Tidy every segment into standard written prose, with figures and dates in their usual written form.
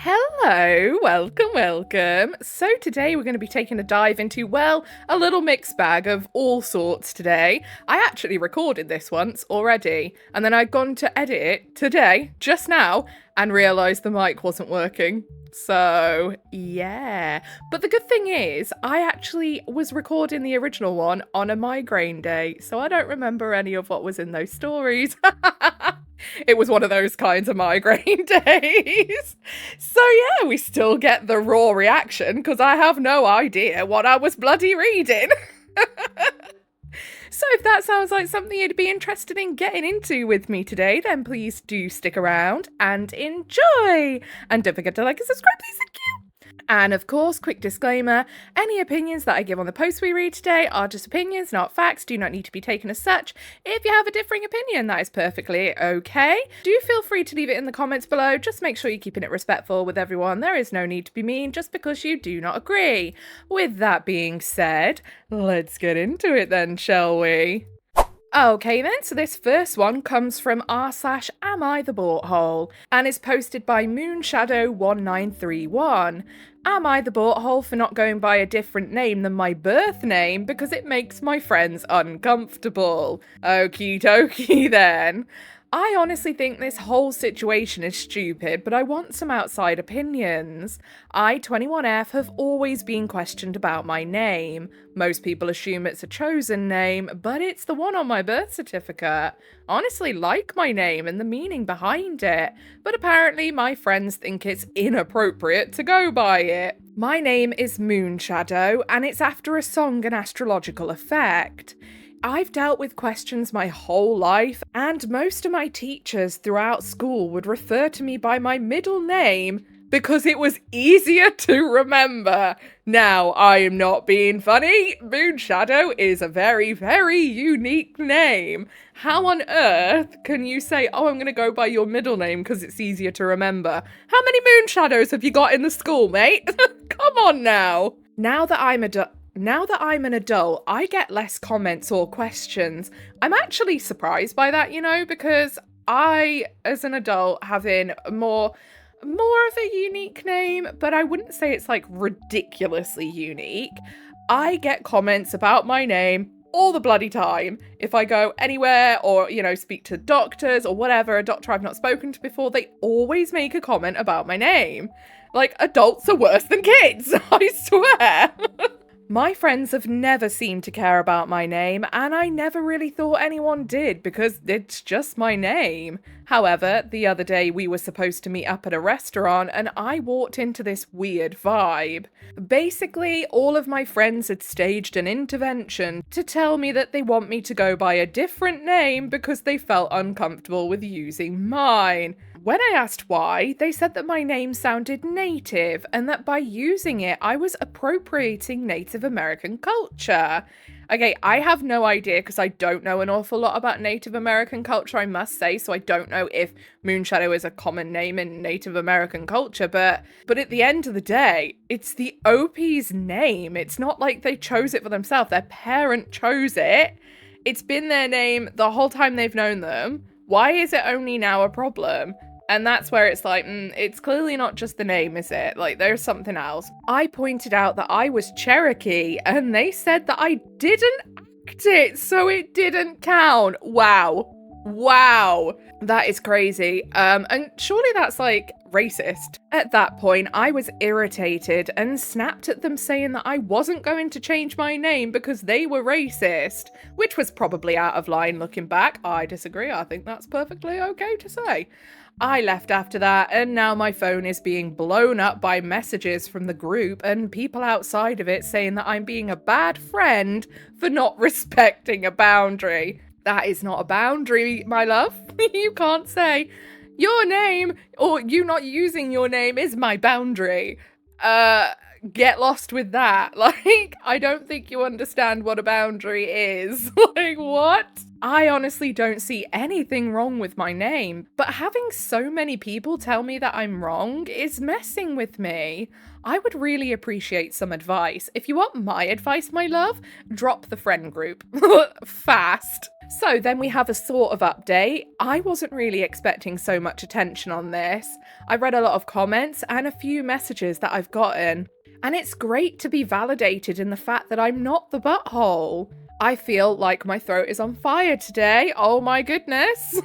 Hello, welcome. So today we're going to be taking a dive into, well, a little mixed bag of all sorts today. I actually recorded this once already, and then I'd gone to edit it today, just now, and realised the mic wasn't working. So, yeah. But the good thing is, I actually was recording the original one on a migraine day, so I don't remember any of what was in those stories. It was one of those kinds of migraine days. So yeah, we still get the raw reaction because I have no idea what I was bloody reading. So if that sounds like something you'd be interested in getting into with me today, then please do stick around and enjoy. And don't forget to like and subscribe, please, thank you. And of course, quick disclaimer, any opinions that I give on the posts we read today are just opinions, not facts, do not need to be taken as such. If you have a differing opinion, that is perfectly okay. Do feel free to leave it in the comments below, just make sure you're keeping it respectful with everyone. There is no need to be mean just because you do not agree. With that being said, let's get into it then, shall we? Okay then, so this first one comes from r/AmITheA and is posted by Moonshadow1931. Am I the butthole for not going by a different name than my birth name because it makes my friends uncomfortable? Okie dokie then. I honestly think this whole situation is stupid, but I want some outside opinions. I, 21F, have always been questioned about my name. Most people assume it's a chosen name, but it's the one on my birth certificate. Honestly, like my name and the meaning behind it, but apparently my friends think it's inappropriate to go by it. My name is Moonshadow, and it's after a song and astrological effect. I've dealt with questions my whole life, and most of my teachers throughout school would refer to me by my middle name because it was easier to remember. Now, I am not being funny. Moonshadow is a very, very unique name. How on earth can you say, oh, I'm going to go by your middle name because it's easier to remember? How many Moonshadows have you got in the school, mate? Come on now. Now that I'm an adult, I get less comments or questions. I'm actually surprised by that, because I, as an adult, having more of a unique name, but I wouldn't say it's like ridiculously unique. I get comments about my name all the bloody time. If I go anywhere or, speak to doctors or whatever, a doctor I've not spoken to before, they always make a comment about my name. Like, adults are worse than kids, I swear. My friends have never seemed to care about my name, and I never really thought anyone did because it's just my name. However, the other day we were supposed to meet up at a restaurant and I walked into this weird vibe. Basically, all of my friends had staged an intervention to tell me that they want me to go by a different name because they felt uncomfortable with using mine. When I asked why, they said that my name sounded native and that by using it, I was appropriating Native American culture. Okay, I have no idea because I don't know an awful lot about Native American culture, I must say, so I don't know if Moonshadow is a common name in Native American culture, but at the end of the day, it's the OP's name. It's not like they chose it for themselves. Their parent chose it. It's been their name the whole time they've known them. Why is it only now a problem? And that's where it's like, it's clearly not just the name, is it? Like, there's something else. I pointed out that I was Cherokee, and they said that I didn't act it, so it didn't count. Wow. That is crazy. And surely that's, like, racist. At that point, I was irritated and snapped at them saying that I wasn't going to change my name because they were racist, which was probably out of line looking back. I disagree. I think that's perfectly okay to say. I left after that, and now my phone is being blown up by messages from the group and people outside of it saying that I'm being a bad friend for not respecting a boundary. That is not a boundary, my love. You can't say, your name, or you not using your name is my boundary. Get lost with that. Like, I don't think you understand what a boundary is. Like, what? I honestly don't see anything wrong with my name, but having so many people tell me that I'm wrong is messing with me. I would really appreciate some advice. If you want my advice, my love, drop the friend group. Fast. So then we have a sort of update. I wasn't really expecting so much attention on this. I read a lot of comments and a few messages that I've gotten. And it's great to be validated in the fact that I'm not the butthole. I feel like my throat is on fire today. Oh my goodness.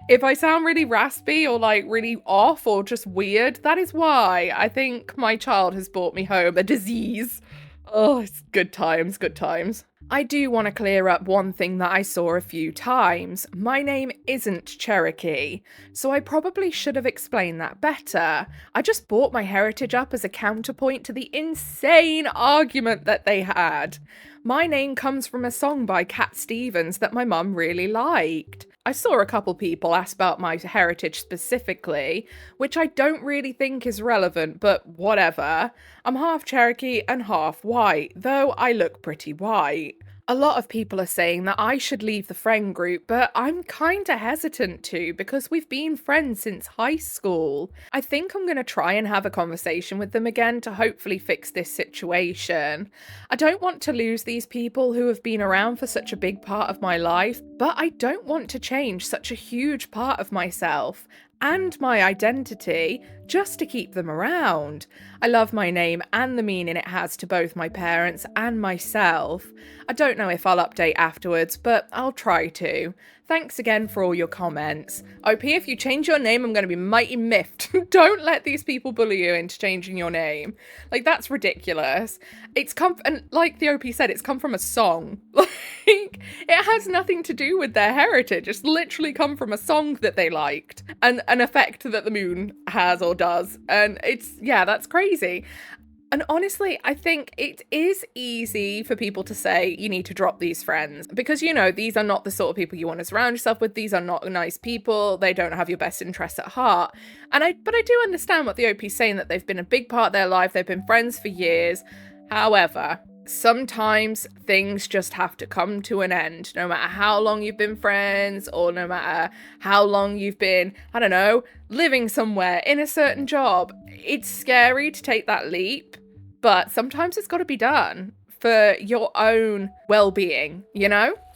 If I sound really raspy or like really off or just weird, that is why. I think my child has brought me home a disease. Oh, it's good times, good times. I do want to clear up one thing that I saw a few times. My name isn't Cherokee, so I probably should have explained that better. I just brought my heritage up as a counterpoint to the insane argument that they had. My name comes from a song by Cat Stevens that my mum really liked. I saw a couple people ask about my heritage specifically, which I don't really think is relevant, but whatever. I'm half Cherokee and half white, though I look pretty white. A lot of people are saying that I should leave the friend group, but I'm kinda hesitant to because we've been friends since high school. I think I'm gonna try and have a conversation with them again to hopefully fix this situation. I don't want to lose these people who have been around for such a big part of my life, but I don't want to change such a huge part of myself and my identity just to keep them around. I love my name and the meaning it has to both my parents and myself. I don't know if I'll update afterwards, but I'll try to. Thanks again for all your comments. OP, if you change your name, I'm going to be mighty miffed. Don't let these people bully you into changing your name. Like, that's ridiculous. And like the OP said, it's come from a song. Like, it has nothing to do with their heritage. It's literally come from a song that they liked and an effect that the moon has or does. And that's crazy. And honestly, I think it is easy for people to say you need to drop these friends because, these are not the sort of people you want to surround yourself with. These are not nice people. They don't have your best interests at heart. But I do understand what the OP's saying, that they've been a big part of their life. They've been friends for years. However, sometimes things just have to come to an end, no matter how long you've been friends or no matter how long you've been, I don't know, living somewhere in a certain job. It's scary to take that leap. But sometimes it's got to be done for your own well-being,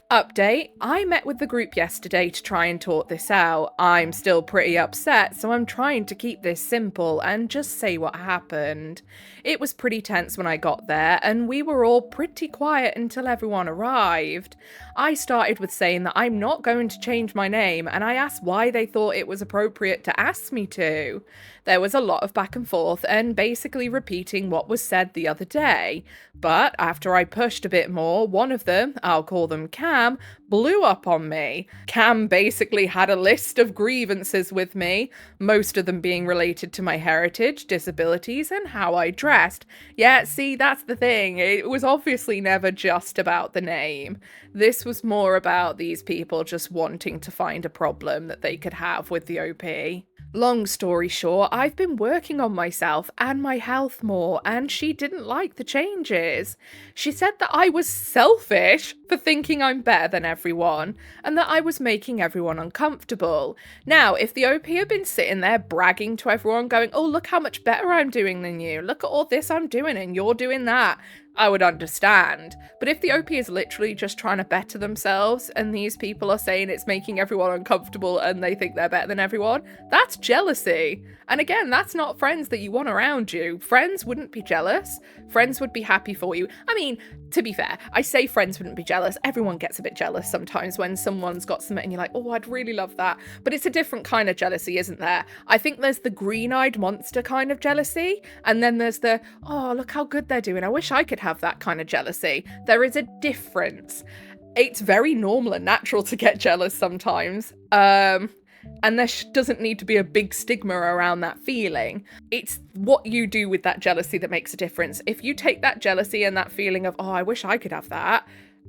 Update, I met with the group yesterday to try and talk this out. I'm still pretty upset, so I'm trying to keep this simple and just say what happened. It was pretty tense when I got there, and we were all pretty quiet until everyone arrived. I started with saying that I'm not going to change my name, and I asked why they thought it was appropriate to ask me to. There was a lot of back and forth and basically repeating what was said the other day. But after I pushed a bit more, one of them, I'll call them Cam, blew up on me. Cam basically had a list of grievances with me, most of them being related to my heritage, disabilities, and how I dressed. Yeah, see, that's the thing. It was obviously never just about the name. This was more about these people just wanting to find a problem that they could have with the OP. Long story short, I've been working on myself and my health more, and she didn't like the changes. She said that I was selfish for thinking I'm better than everyone, and that I was making everyone uncomfortable. Now, if the OP had been sitting there bragging to everyone, going, oh, look how much better I'm doing than you, look at all this I'm doing and you're doing that, I would understand. But if the OP is literally just trying to better themselves and these people are saying it's making everyone uncomfortable and they think they're better than everyone, that's jealousy. And again, that's not friends that you want around you. Friends wouldn't be jealous. Friends would be happy for you. I mean, to be fair, I say friends wouldn't be jealous. Everyone gets a bit jealous sometimes when someone's got something and you're like, oh, I'd really love that. But it's a different kind of jealousy, isn't there? I think there's the green-eyed monster kind of jealousy. And then there's the, oh, look how good they're doing. I wish I could have that kind of jealousy. There is a difference. It's very normal and natural to get jealous sometimes. And there doesn't need to be a big stigma around that feeling. It's what you do with that jealousy that makes a difference. If you take that jealousy and that feeling of, oh, I wish I could have that,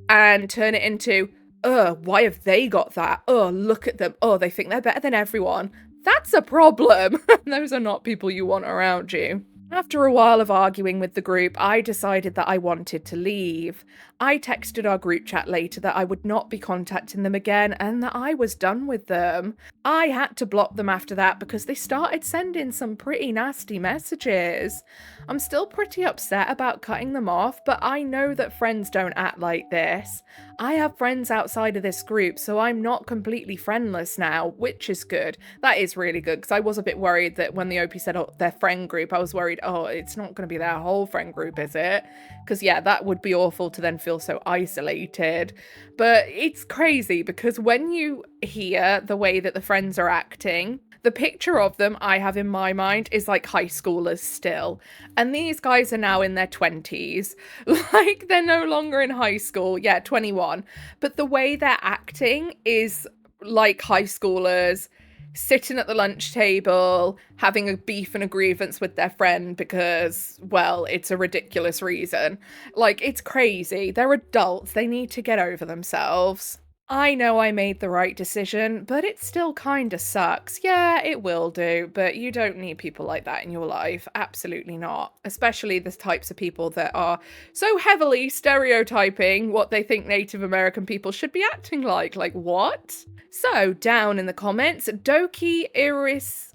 and turn it into, why have they got that? Oh, look at them. Oh, they think they're better than everyone. That's a problem. Those are not people you want around you. After a while of arguing with the group, I decided that I wanted to leave. I texted our group chat later that I would not be contacting them again and that I was done with them. I had to block them after that because they started sending some pretty nasty messages. I'm still pretty upset about cutting them off, but I know that friends don't act like this. I have friends outside of this group, so I'm not completely friendless now, which is good. That is really good, because I was a bit worried that when the OP said, oh, their friend group, I was worried, oh, it's not going to be their whole friend group, is it? Because, yeah, that would be awful to then feel so isolated. But it's crazy, because when you hear the way that the friends are acting, the picture of them I have in my mind is like high schoolers still. And these guys are now in their 20s. Like, they're no longer in high school. Yeah, 21. But the way they're acting is like high schoolers sitting at the lunch table, having a beef and a grievance with their friend because, well, it's a ridiculous reason. Like, it's crazy. They're adults. They need to get over themselves. I know I made the right decision, but it still kinda sucks. Yeah, it will do, but you don't need people like that in your life. Absolutely not. Especially the types of people that are so heavily stereotyping what they think Native American people should be acting like. Like, what? So, down in the comments, Doc Kiris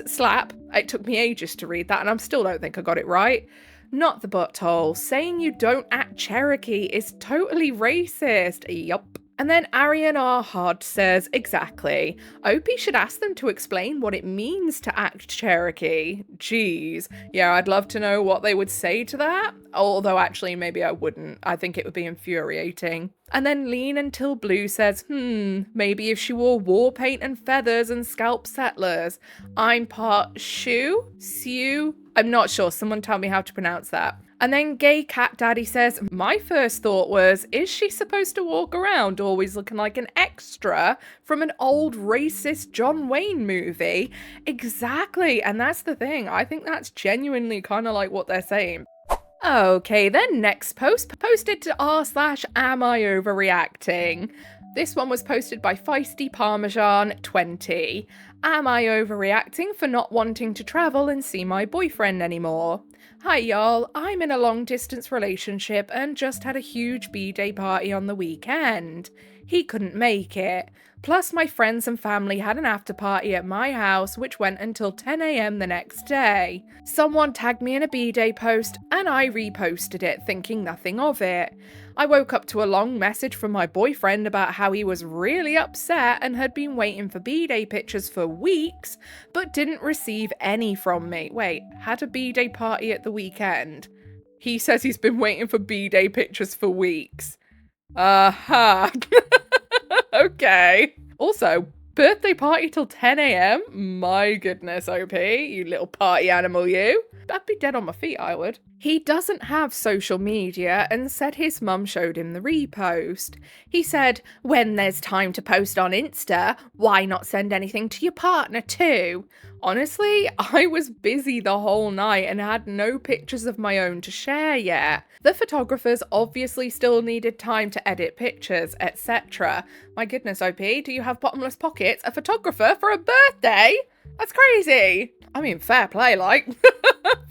Slap. It took me ages to read that, and I still don't think I got it right. Not the butthole. Saying you don't act Cherokee is totally racist. Yup. And then Arian R. Hod says, exactly. Opie should ask them to explain what it means to act Cherokee. Jeez. Yeah, I'd love to know what they would say to that. Although actually, maybe I wouldn't. I think it would be infuriating. And then Lean Until Blue says, maybe if she wore war paint and feathers and scalped settlers. I'm part Sioux? I'm not sure. Someone tell me how to pronounce that. And then Gay Cat Daddy says, my first thought was, is she supposed to walk around always looking like an extra from an old racist John Wayne movie? Exactly. And that's the thing. I think that's genuinely kind of like what they're saying. Okay, then next post posted to r/am I overreacting. This one was posted by Feisty Parmesan 20. Am I overreacting for not wanting to travel and see my boyfriend anymore? Hi y'all, I'm in a long distance relationship and just had a huge B-Day party on the weekend. He couldn't make it. Plus my friends and family had an after party at my house which went until 10 AM the next day. Someone tagged me in a B-Day post and I reposted it thinking nothing of it. I woke up to a long message from my boyfriend about how he was really upset and had been waiting for B-Day pictures for weeks, but didn't receive any from me. Wait, had a B-Day party at the weekend? He says he's been waiting for B-Day pictures for weeks. Aha. Okay. Also, birthday party till 10 AM? My goodness, OP, you little party animal, you. I'd be dead on my feet, I would. He doesn't have social media and said his mum showed him the repost. He said, when there's time to post on Insta, why not send anything to your partner too? Honestly, I was busy the whole night and had no pictures of my own to share yet. The photographers obviously still needed time to edit pictures, etc. My goodness, OP, do you have bottomless pockets? A photographer for a birthday? That's crazy. I mean, fair play, like.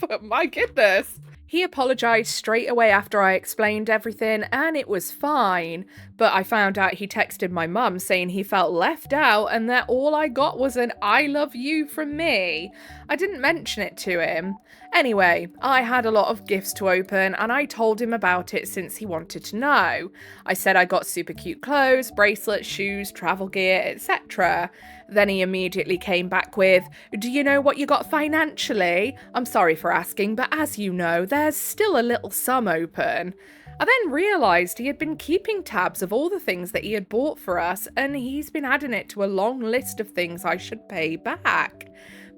But my goodness. He apologised straight away after I explained everything, and it was fine. But I found out he texted my mum saying he felt left out and that all I got was an I love you from me. I didn't mention it to him. Anyway, I had a lot of gifts to open and I told him about it since he wanted to know. I said I got super cute clothes, bracelets, shoes, travel gear, etc. Then he immediately came back with, do you know what you got financially? I'm sorry for asking, but as you know, there's still a little sum open. I then realised he had been keeping tabs of all the things that he had bought for us, and he's been adding it to a long list of things I should pay back.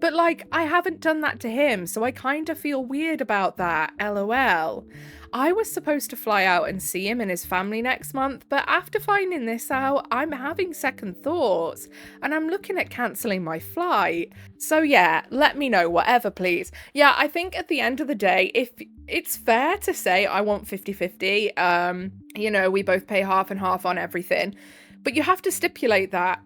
But like, I haven't done that to him, so I kinda feel weird about that, lol. I was supposed to fly out and see him and his family next month, but after finding this out, I'm having second thoughts, and I'm looking at cancelling my flight. So yeah, let me know, whatever please. Yeah, I think at the end of the day, if it's fair to say I want 50-50, you know, we both pay half and half on everything, but you have to stipulate that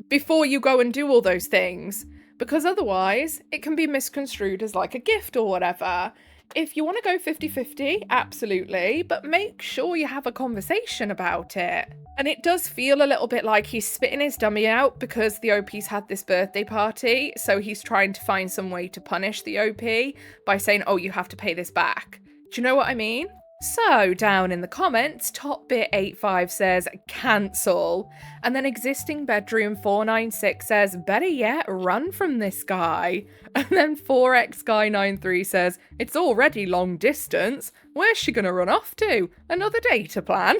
before you go and do all those things. because otherwise it can be misconstrued as like a gift or whatever. If you want to go 50-50, absolutely, but make sure you have a conversation about it. And it does feel a little bit like he's spitting his dummy out because the OP's had this birthday party, so he's trying to find some way to punish the OP by saying, oh, you have to pay this back. Do you know what I mean? So, down in the comments, TopBit85 says, cancel. And then Existing Bedroom 496 says, better yet, run from this guy. And then 4xGuy93 says, it's already long distance. Where's she gonna run off to? Another data plan?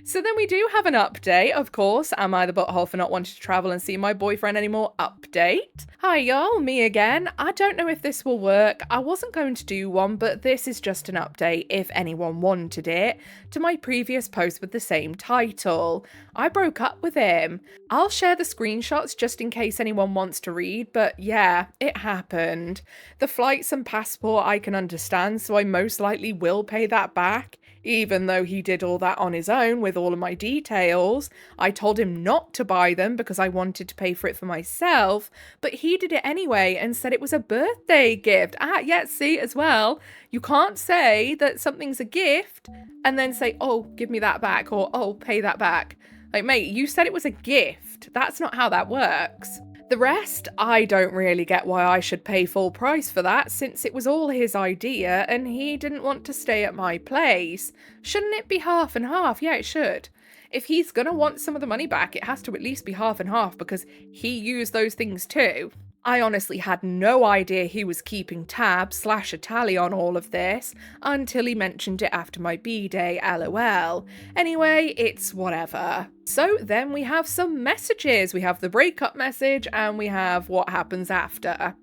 So then we do have an update, of course. Am I the butthole for not wanting to travel and see my boyfriend anymore? Update. Hi y'all, me again. I don't know if this will work. I wasn't going to do one, but this is just an update, if anyone wanted it, to my previous post with the same title. I broke up with him. I'll share the screenshots just in case anyone wants to read, but yeah, it happened. The flights and passport I can understand, so I most likely will pay that back. Even though he did all that on his own with all of my details. I told him not to buy them because I wanted to pay for it for myself, but he did it anyway and said it was a birthday gift. Yeah, see, as well, you can't say that something's a gift and then say, oh, give me that back, or oh, pay that back. Like, mate, you said it was a gift. That's not how that works. The rest, I don't really get why I should pay full price for that, since it was all his idea and he didn't want to stay at my place. Shouldn't it be half and half? Yeah, it should. If he's gonna want some of the money back, it has to at least be half and half because he used those things too. I honestly had no idea he was keeping tabs / a tally on all of this until he mentioned it after my B-Day, lol. Anyway, it's whatever. So then we have some messages. We have the breakup message and we have what happens after.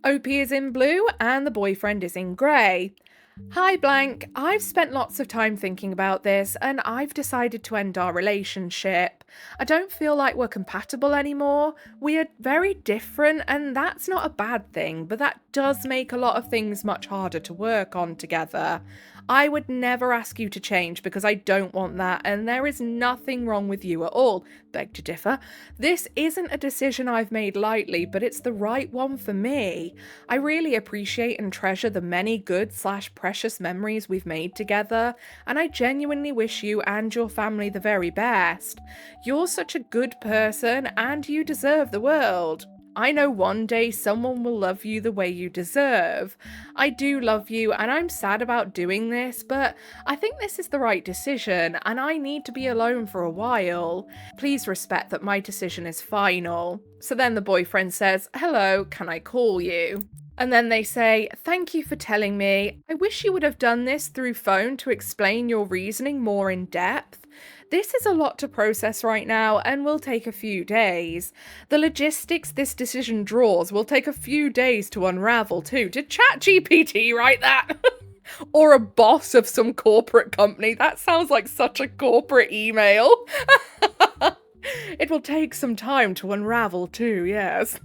OP is in blue and the boyfriend is in grey. Hi blank, I've spent lots of time thinking about this and I've decided to end our relationship. I don't feel like we're compatible anymore. We are very different and that's not a bad thing, but that does make a lot of things much harder to work on together. I would never ask you to change because I don't want that and there is nothing wrong with you at all. Beg to differ. This isn't a decision I've made lightly, but it's the right one for me. I really appreciate and treasure the many good / precious memories we've made together, and I genuinely wish you and your family the very best. You're such a good person and you deserve the world. I know one day someone will love you the way you deserve. I do love you and I'm sad about doing this, but I think this is the right decision and I need to be alone for a while. Please respect that my decision is final. So then the boyfriend says, hello, can I call you? And then they say, thank you for telling me. I wish you would have done this through phone to explain your reasoning more in depth. This is a lot to process right now and will take a few days. The logistics this decision draws will take a few days to unravel too. Did ChatGPT write that? Or a boss of some corporate company? That sounds like such a corporate email. It will take some time to unravel too, yes.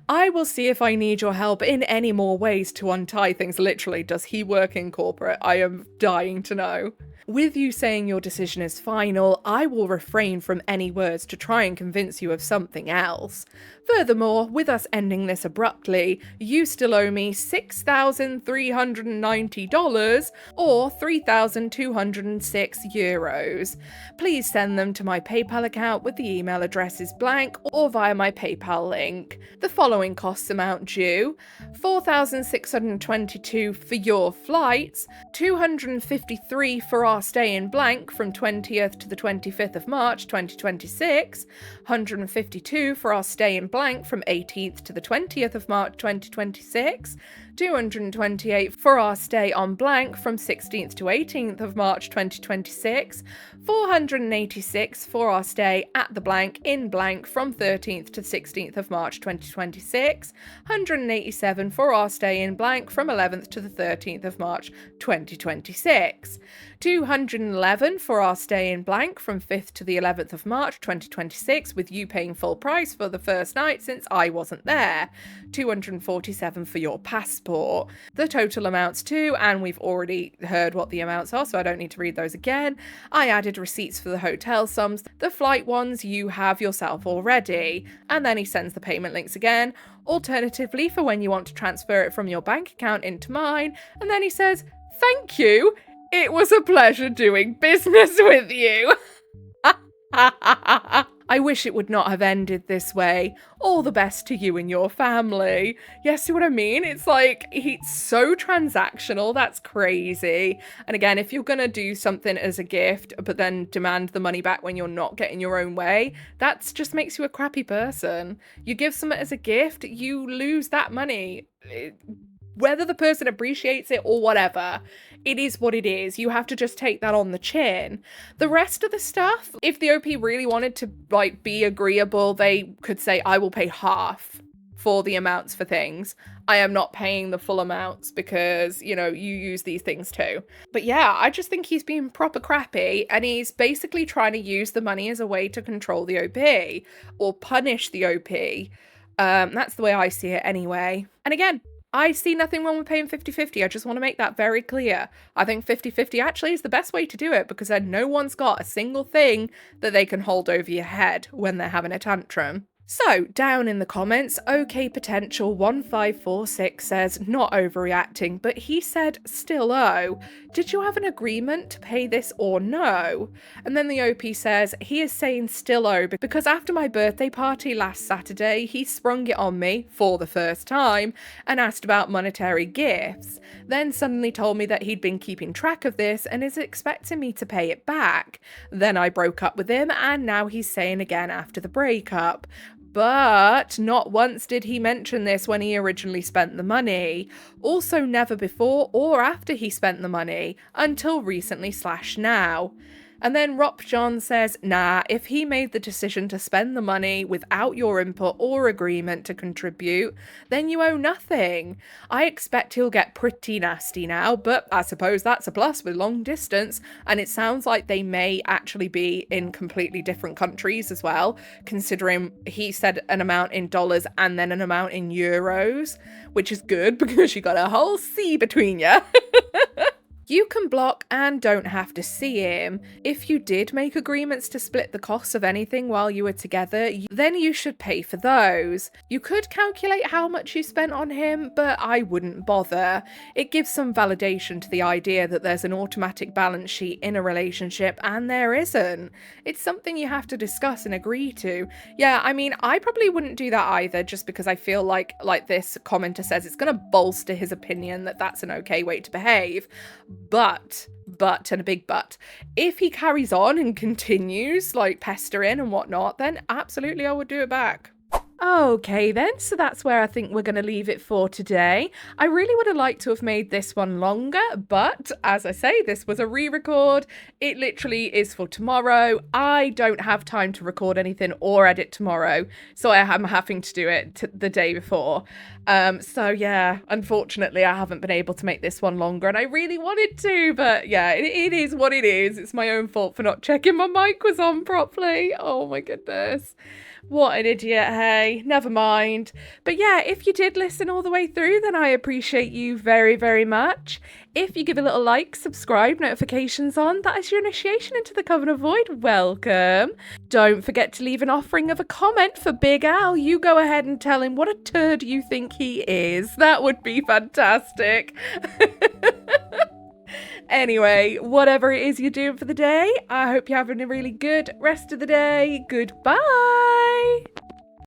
I will see if I need your help in any more ways to untie things. Literally, does he work in corporate? I am dying to know. With you saying your decision is final, I will refrain from any words to try and convince you of something else. Furthermore, with us ending this abruptly, you still owe me $6,390 or €3,206. Please send them to my PayPal account with the email addresses blank or via my PayPal link. The following costs amount due: $4,622 for your flights, $253 for our stay in blank from 20th to the 25th of March 2026, $152 for our stay in blank from 18th to the 20th of March 2026, $228 for our stay on blank from 16th to 18th of March 2026, $486 for our stay at the blank in blank from 13th to 16th of March 2026, $187 for our stay in blank from 11th to the 13th of March 2026, $200 $211 for our stay in blank from 5th to the 11th of March 2026, with you paying full price for the first night since I wasn't there. $247 for your passport. The total amounts to, and we've already heard what the amounts are, so I don't need to read those again. I added receipts for the hotel sums. The flight ones you have yourself already. And then he sends the payment links again. Alternatively, for when you want to transfer it from your bank account into mine. And then he says, "Thank you. It was a pleasure doing business with you." I wish it would not have ended this way. All the best to you and your family. Yeah, see what I mean? It's like, he's so transactional, that's crazy. And again, if you're gonna do something as a gift, but then demand the money back when you're not getting your own way, that just makes you a crappy person. You give something as a gift, you lose that money. Whether the person appreciates it or whatever, it is what it is. You have to just take that on the chin. The rest of the stuff, if the OP really wanted to like be agreeable, they could say, I will pay half for the amounts for things. I am not paying the full amounts because, you know, you use these things too. But yeah, I just think he's being proper crappy, and he's basically trying to use the money as a way to control the OP or punish the OP. That's the way I see it anyway. And again, I see nothing wrong with paying 50-50. I just want to make that very clear. I think 50-50 actually is the best way to do it, because then no one's got a single thing that they can hold over your head when they're having a tantrum. So, down in the comments, OK Potential 1546 says, not overreacting, but he said, still owe. Did you have an agreement to pay this or no? And then the OP says, he is saying still owe because after my birthday party last Saturday, he sprung it on me for the first time and asked about monetary gifts. Then suddenly told me that he'd been keeping track of this and is expecting me to pay it back. Then I broke up with him, and now he's saying again after the breakup. But not once did he mention this when he originally spent the money. Also never before or after he spent the money, until recently/now. And then Rop John says, nah, if he made the decision to spend the money without your input or agreement to contribute, then you owe nothing. I expect he'll get pretty nasty now, but I suppose that's a plus with long distance, and it sounds like they may actually be in completely different countries as well, considering he said an amount in dollars and then an amount in euros, which is good because you got a whole sea between you. You can block and don't have to see him. If you did make agreements to split the costs of anything while you were together, then you should pay for those. You could calculate how much you spent on him, but I wouldn't bother. It gives some validation to the idea that there's an automatic balance sheet in a relationship, and there isn't. It's something you have to discuss and agree to. Yeah, I mean, I probably wouldn't do that either, just because I feel like this commenter says, it's going to bolster his opinion that that's an okay way to behave. But, and a big but, if he carries on and continues, like, pestering and whatnot, then absolutely I would do it back. Okay then, so that's where I think we're going to leave it for today. I really would have liked to have made this one longer, but as I say, this was a re-record. It literally is for tomorrow. I don't have time to record anything or edit tomorrow, so I am having to do it the day before. So yeah, unfortunately I haven't been able to make this one longer, and I really wanted to, but yeah, it is what it is. It's my own fault for not checking my mic was on properly. Oh my goodness. What an idiot, hey? Never mind. But yeah, if you did listen all the way through, then I appreciate you very, very much. If you give a little like, subscribe, notifications on, that is your initiation into the Coven of Void. Welcome. Don't forget to leave an offering of a comment for Big Al. You go ahead and tell him what a turd you think he is. That would be fantastic. Anyway, whatever it is you're doing for the day, I hope you're having a really good rest of the day. Goodbye!